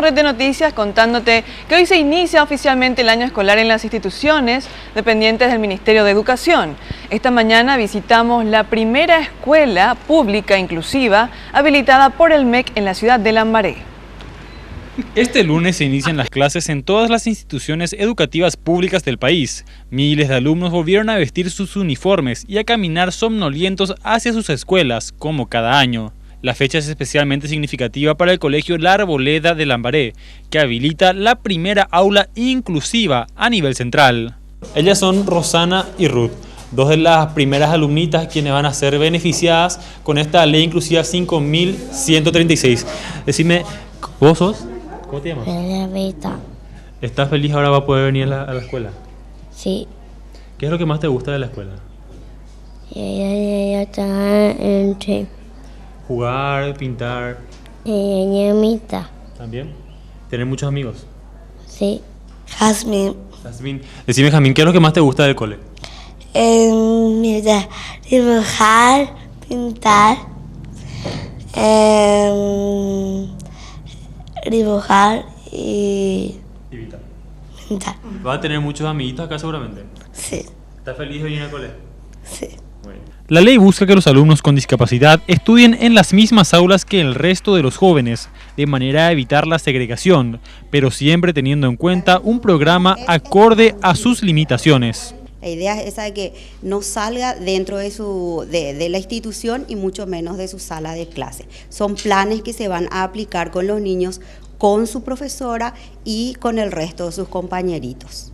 Red de Noticias contándote que hoy se inicia oficialmente el año escolar en las instituciones dependientes del Ministerio de Educación. Esta mañana visitamos la primera escuela pública inclusiva habilitada por el MEC en la ciudad de Lambaré. Este lunes se inician las clases en todas las instituciones educativas públicas del país. Miles de alumnos volvieron a vestir sus uniformes y a caminar somnolientos hacia sus escuelas, como cada año. La fecha es especialmente significativa para el Colegio La Arboleda de Lambaré, que habilita la primera aula inclusiva a nivel central. Ellas son Rosana y Ruth, dos de las primeras alumnitas quienes van a ser beneficiadas con esta ley inclusiva 5136. Decime, ¿vos sos? ¿Cómo te llamas? Rita. ¿Estás feliz ahora va a poder venir a la escuela? Sí. ¿Qué es lo que más te gusta de la escuela? Yo estaba entre Jugar, pintar. Ñamita. ¿También? ¿Tener muchos amigos? Sí. Jazmín. Jazmín. Decime, Jazmín, ¿qué es lo que más te gusta del cole? Mira, dibujar, pintar, dibujar y pintar. ¿Vas a tener muchos amiguitos acá seguramente? Sí. ¿Estás feliz de venir al cole? Sí. La ley busca que los alumnos con discapacidad estudien en las mismas aulas que el resto de los jóvenes, de manera a evitar la segregación, pero siempre teniendo en cuenta un programa acorde a sus limitaciones. La idea es esa de que no salga dentro de la institución y mucho menos de su sala de clase. Son planes que se van a aplicar con los niños, con su profesora y con el resto de sus compañeritos.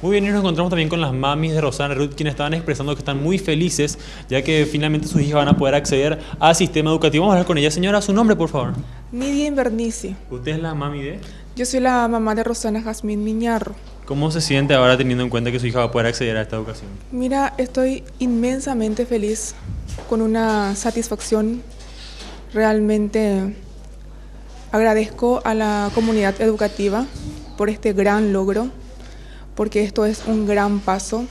Muy bien, y nos encontramos también con las mamis de Rosana y Ruth, quienes estaban expresando que están muy felices, ya que finalmente sus hijas van a poder acceder al sistema educativo. Vamos a hablar con ella. Señora, su nombre, por favor. Nidia Invernici. ¿Usted es la mami de? Yo soy la mamá de Rosana Jazmín Miñarro. ¿Cómo se siente ahora teniendo en cuenta que su hija va a poder acceder a esta educación? Mira, estoy inmensamente feliz, con una satisfacción. Realmente agradezco a la comunidad educativa por este gran logro, porque esto es un gran paso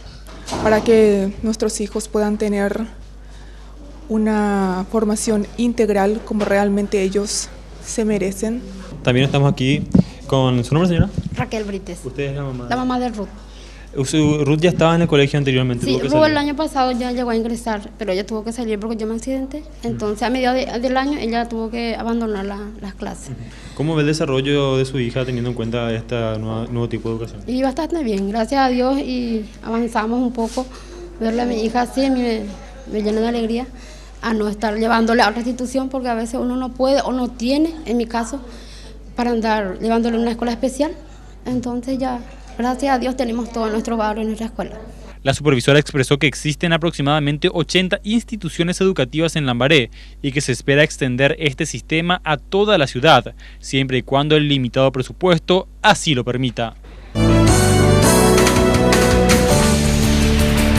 para que nuestros hijos puedan tener una formación integral como realmente ellos se merecen. También estamos aquí con... ¿Su nombre, señora? Raquel Brites. ¿Usted es la mamá? La mamá de Ruth. Ruth ya estaba en el colegio anteriormente. Sí, tuvo que Ruth salir. el año pasado ya llegó a ingresar, pero ella tuvo que salir porque yo me accidenté. Entonces, a mediados del año, ella tuvo que abandonar las clases. ¿Cómo ve el desarrollo de su hija teniendo en cuenta este nuevo tipo de educación? Y bastante bien, gracias a Dios, y avanzamos un poco. Verle a mi hija así me llena de alegría, a no estar llevándole a otra institución, porque a veces uno no puede o no tiene, en mi caso, para andar llevándole a una escuela especial. Entonces ya, gracias a Dios, tenemos todo nuestro barrio en nuestra escuela. La supervisora expresó que existen aproximadamente 80 instituciones educativas en Lambaré y que se espera extender este sistema a toda la ciudad, siempre y cuando el limitado presupuesto así lo permita.